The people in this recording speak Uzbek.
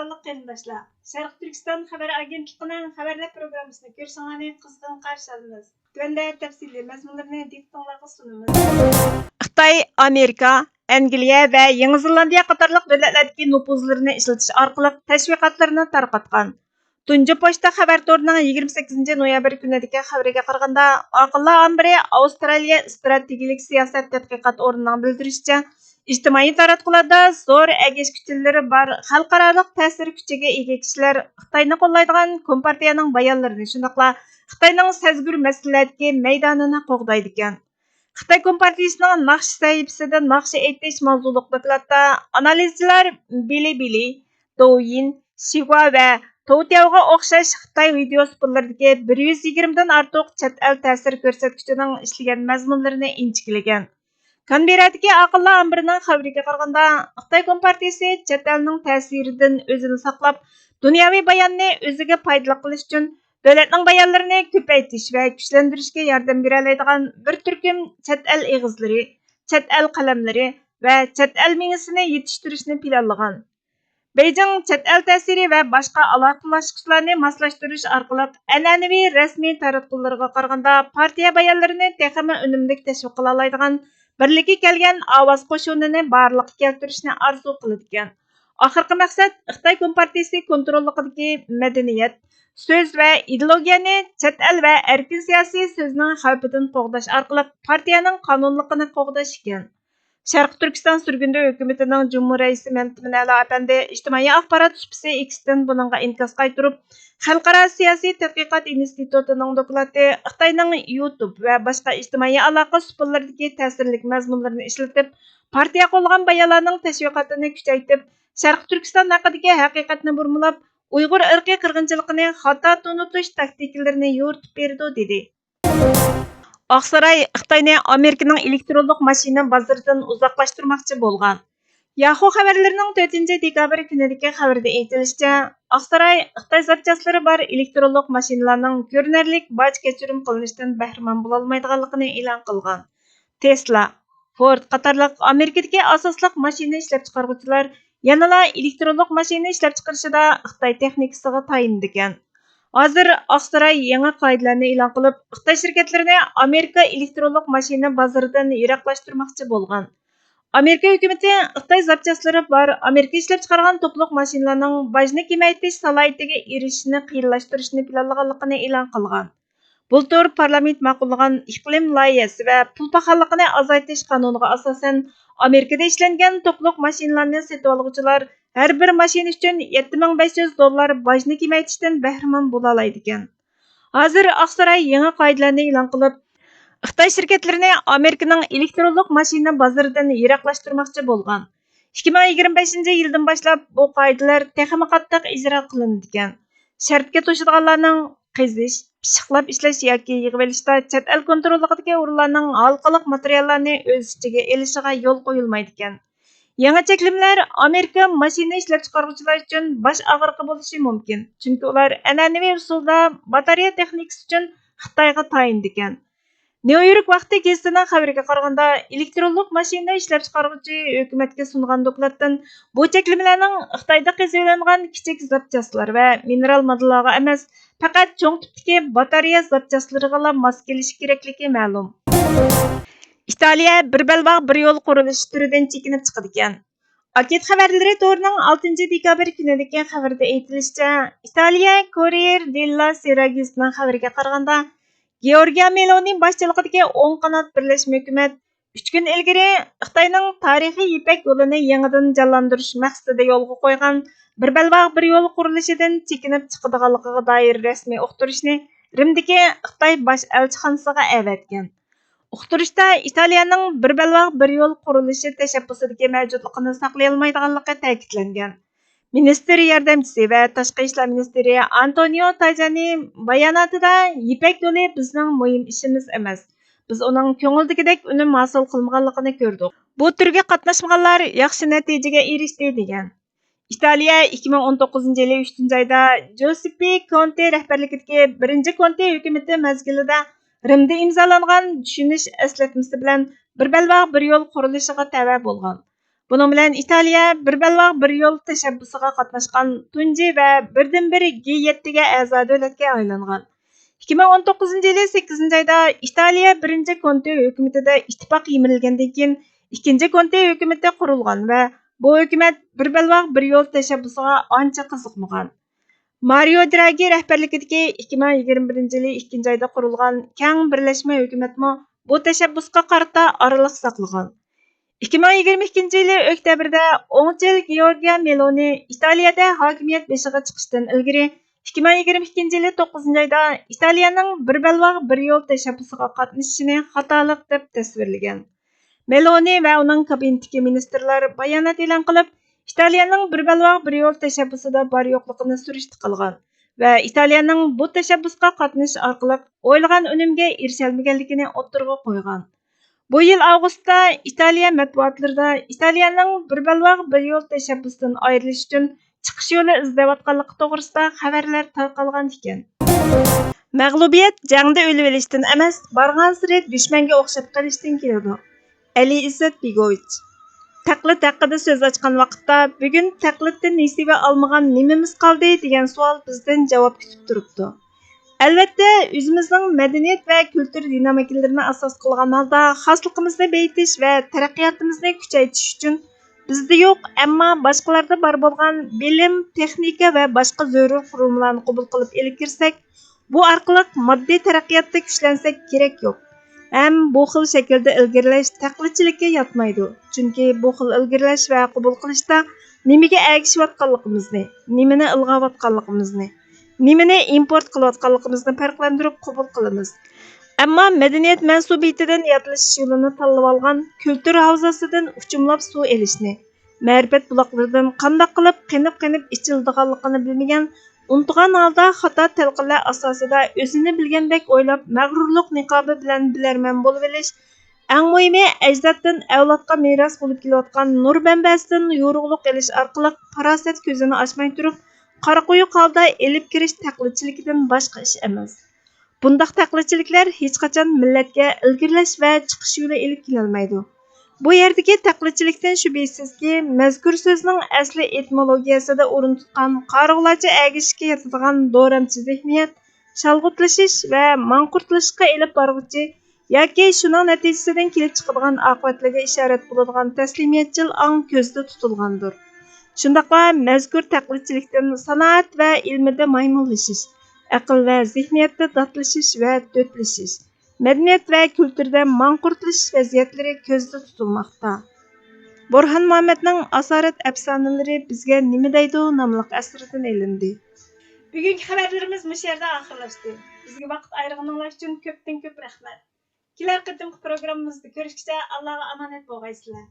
Qadrli qarindoshlar, Sharq Turkiston xabar agentligining xabarlar programmasini ko'rishingizni qizg'in qarshi olamiz. Tuanda tafsiliy mazmunlarni diqqatingizga sunamiz. Xitoy, Amerika, Angliya va Yangi Zelandiya qatorliq davlatlardagi nüfuzlarini ishlatish orqali tashviqotlarni tarqatgan. Tunji pochta xabar torining 28 noyabr kunidagi xabariga qaraganda, aqllar ambiri Avstraliya strategik siyosat tadqiqot o'rnining bildirishicha, ijtimoiy taratqularda zo'r agish kuchilari bor xalqaro ta'sir kuchiga ega kishilar Xitoyni qo'llaydigan Kompartiyaning bayonlarini, shundaqla Xitoyning sezgur masalalardagi maydonini qo'g'daydi ekan. Xitoy Kompartiyasining naqsh sahifasida naqsh aytish mavzuliq dokladda analizchilar Bilibili, Douyin, Xinhua va Toutiao'ga o'xshash Xitoy video spotlaridagi 120 dan ortiq chet el ta'sir ko'rsatkichining ishlagan mazmunlarini inchiklagan. Kanberadagi aqllar ambirining xabariga qaraganda, Xitoy Kompartiyasi chet elning ta'siridan o'zini saqlab, dunyoviy bayonni o'ziga foydali qilish uchun davlatning bayonlarini ko'paytirish va kuchlantirishga yordam bera oladigan bir turkum chet el eg'izlari, chet el qalamlari va chet el mingisini yetishtirishni planlagan. Beijing chet el ta'siri va boshqa aloqalashuvchilarni moslashtirish orqali an'anaviy rasmiy taratqularga qaraganda partiya bayonlarini texnik unumli tashviq qila oladigan birlikka kelgan ovoz qo'shinini barliqqa keltirishni orzu qiladi ekan. Oxirgi maqsad Xitoy Kompartiyasi kontrolligidagi madaniyat, so'z va ideologiyani chet el va erkin siyosiy so'zning xavfidan qo'g'dash orqali partiyaning qonunligini qo'g'dash ekan. Sharq Turkiston surgundi hukumatining Cumhur raisi Mantiminala apandi ijtimoiy axborot supisi X'dan buningga inkos qaytirib, Xalqaro siyosiy tadqiqot institutining doklati Xitoyning YouTube va boshqa ijtimoiy aloqa supalaridagi ta'sirli mazmunlarni ishlatib, partiya qo'llagan bayonlarning tashviqotini kuchaytirib, Sharq Turkiston haqidagi haqiqatni burmilab, Uyg'ur irqiy qirg'inchiligini xato tunutish taktikalarini yo'ritib berdi dedi. Oqsaray Xitoyni Amerikaning elektronlik mashina bozoridan uzoqlashtirmoqchi bo'lgan. Yahoo xabarlarining 4 dekabr kunidagi xabarda aytilishicha, Oqsaray Xitoy zapchastlari bor elektronlik mashinalarning ko'rinarli boj kechirim qilinishidan bahramand bo'la olmaydiganligini e'lon qilgan. Tesla, Ford qatorliq Amerikadagi asosliq mashina ishlab chiqaruvchilar yanada elektronlik mashina ishlab chiqarishida Xitoy texnikasiga tayindi ekan. Hozir Oqsaray yangi qoidalarni e'lon qilib, Xitoy shirkatlarini Amerika elektronlik mashina bozoridan yiroqlashtirmoqchi bo'lgan. Amerika hukumati Xitoy zapchaslari bor Amerika ishlab chiqargan to'pliq mashinalarning bojni kamaytirish salohiyatiga erishishni qiyinlashtirishni planlaganligini e'lon qilgan. Bultur parlament ma'qullagan iqlim loyihasi va pul paxalligini azaytish qonuniga asosan Amerikada ishlangan to'pliq mashinalarni sotib oluvchilar har bir mashina uchun $7500 bojni kamaytirishdan bahramand bo'la oladi ekan. Hozir Oqsaray yangi qoidalarni e'lon qilib, Xitoy shirkatlarini Amerikaning elektronlik mashina bozoridan yiroqlashtirmoqchi bo'lgan. 2025-yildan boshlab bu qoidalar texnik qattiq ijro qilinadi ekan. Shartga to'shadiganlarning qizish, pishiqlab ishlash yoki yig'ib olishda chet el kontrolligidagi o'rinlarning halqaliq materiallarni o'z ichiga elishiga yo'l qo'yilmaydi ekan. Yangi cheklimlar Amerika mashina ishlab chiqaruvchilar uchun bosh og'riqi bo'lishi mumkin, chunki ular an'anaviy usulda batareya texnikasi uchun Xitoyga tayindi ekan. New York vaqti gazetining xabariga qaraganda, elektronlik mashina ishlab chiqaruvchi hukumatga sungan dokladdan bu cheklimlarning Xitoyda qazilangan kichik zapchaslar va mineral moddalarga emas, faqat cho'ng tipdagi batareya zapchaslariga mos kelishi kerakligi ma'lum. İtaliya bir belbaq bir yo'l qurilishi turidan chekinib chiqadi ekan. Akit xabarlari torining 6 dekabr kunidagi xabarda aytilishicha, Italiya Corriere della Seragi'ning xabariga qaraganda, Giorgia Meloni boshchiligidagi 10 qanot birlashma hukumat 3 kun ilgari Xitoyning tarixiy Ipak yo'lini yangidan jonlantirish maqsadida yo'lga qo'ygan bir belbaq bir yo'l qurilishidan chekinib chiqadiganligiga doir rasmiy uqtirishni Rimdagi Xitoy bosh elchixonasiga avatgan. Uqtirishda Italiyaning bir belbaq bir yo'l qurilishi tashabbusidagi mavjudligini saqlay olmaydiganligi ta'kidlangan. Ministr yordamchisi va tashqi ishlar ministri Antonio Tajani bayonotida Ipak yo'li bizning muhim ishimiz emas. Biz uning ko'ngildagidek unum hosil qilmaganligini ko'rdik. Bu turga qatnashmaganlar yaxshi natijaga erishdi degan. Italiya 2019-yil 3-oyda Giuseppe Conte rahbarligidagi 1-Conte hukumati mezgilida Rimda imzolangan tushunish eslatmasi bilan bir belbaq bir yo'l qurilishiga tava bo'lgan. Bunun bilan Italiya bir belbaq bir yo'l tashabbusiga qatnashgan tunji va birdan-bir G7 ga a'zo davlatga aylangan. 2019-yili 8-oyda Italiya 1-Konte hukumatida ittifoq yemirilgandan keyin 2-Konte hukumati qurilgan va bu hukumat bir belbaq bir yo'l tashabbusiga ancha qiziqmagan. Mario Draghi rahbarligidagi 2021-yili 2-oyda qurilgan keng birlashma hukumatmi bu tashabbusga qarata oraliq saqlagan. 2022-yili oktyabrda o'ngchil Giorgia Meloni Italiyada hokimiyat beshiga chiqishdan ilgari 2022-yili 9-oyda Italiyaning bir belbaq bir yo'l tashabbusiga qatnashishini xatolik deb tasvirlagan. Meloni va uning kabinetdagi ministrlar bayonot e'lon qilib, Italiyaning bir belbaq bir yo'l tashabbusida bor yo'qligini surishti qilgan va Italiyaning bu tashabbusga qatnashish orqali o'ylagan unumga erisholmaganligini o'ttirg'a qo'ygan. Bu yil avgustda Italiya matbuotlarida Italiyaning bir belbaq bir yo'l tashabbusidan ayrilish uchun chiqish yo'li izlayotganligi to'g'risida xabarlar tarqalgan ekan. Mag'lubiyat jangda o'lib olishdan emas, borgan sari dushmanga o'xshab qolishdan keladi. Ali Izzat Begovich taqlid haqida so'z ochgan vaqtda bugun taqliddan nasiba olmagan nimamiz qoldi degan savol bizdan javob kutib turibdi. Albatta, o'zimizning madaniyat va kultur dinamikalarini asos qilgan holda xosligimizni beyitish va taraqqiyotimizni kuchaytirish uchun bizda yo'q, ammo boshqalarda bor bo'lgan bilim, texnika va boshqa zarur qurilmalarni qabul qilib elib kirsak, bu orqali moddiy taraqqiyotda kuchlansak kerak yo'q. Ham bu xil shaklda ilgirlash taqlidchilikka yotmaydi. Chunki bu xil ilgirlash va qabul qilishda nimaga ergishayotganligimizni, nimani ilg'ayotganligimizni, nimani import qilayotganligimizni farqlantirib qabul qilamiz. Ammo madaniyat mansubiyatidan yotilish yo'lini tanlab olgan kultur havzasidan uchumlab suv elishni, ma'rifat buloqlaridan qanday qilib qinib ichildiganligini bilmagan, unutgan holda xato talqinlar asosida o'zini bilgandek o'ylab mag'rurlik niqobi bilan bilarman bo'lib olish, eng muhimi ajdoddan avlodga meros bo'lib kelayotgan nur manbasidan yorug'lik elish orqali farosat ko'zini ochmay turib qora quyuq holda elib kirish taqlidchiligidan boshqa ish emas. Bundaq taqlidchiliklar hech qachon millatga ilgirlash va chiqish yo'li elib kelolmaydi. Bu yerdagi taqlidchilikdan shubhisizki, mazkur so'zning asli etimologiyasida o'rin tutgan qarg'ularcha agishga yotadigan do'ramchi zihniyat, shalg'utlashish va manqurtlashishga elib boruvchi yoki shuning natijasidan kelib chiqadigan oqibatlarga ishorat bo'ladigan taslimiyatchil ong ko'zda tutilgandir. Shundaqla mazkur taqlidchilikdan sanoat va ilmida maymunlashish, aql va zihniyatda dodlashish va do'tlashish, madaniyat va kulturda manqurtlashish vaziyatlari ko'zda tutilmoqda. Burhan Muhammadning Asorat afsonalari bizga nima deydi nomli asridan elindi. Bugungi xabarlarimiz bu yerda oxirlashdi. Bizga vaqt ayirganingiz uchun ko'pdan ko'p rahmat. Kelar qatimki programmamizda ko'rishguncha Allohga omonat bo'lgaysizlar.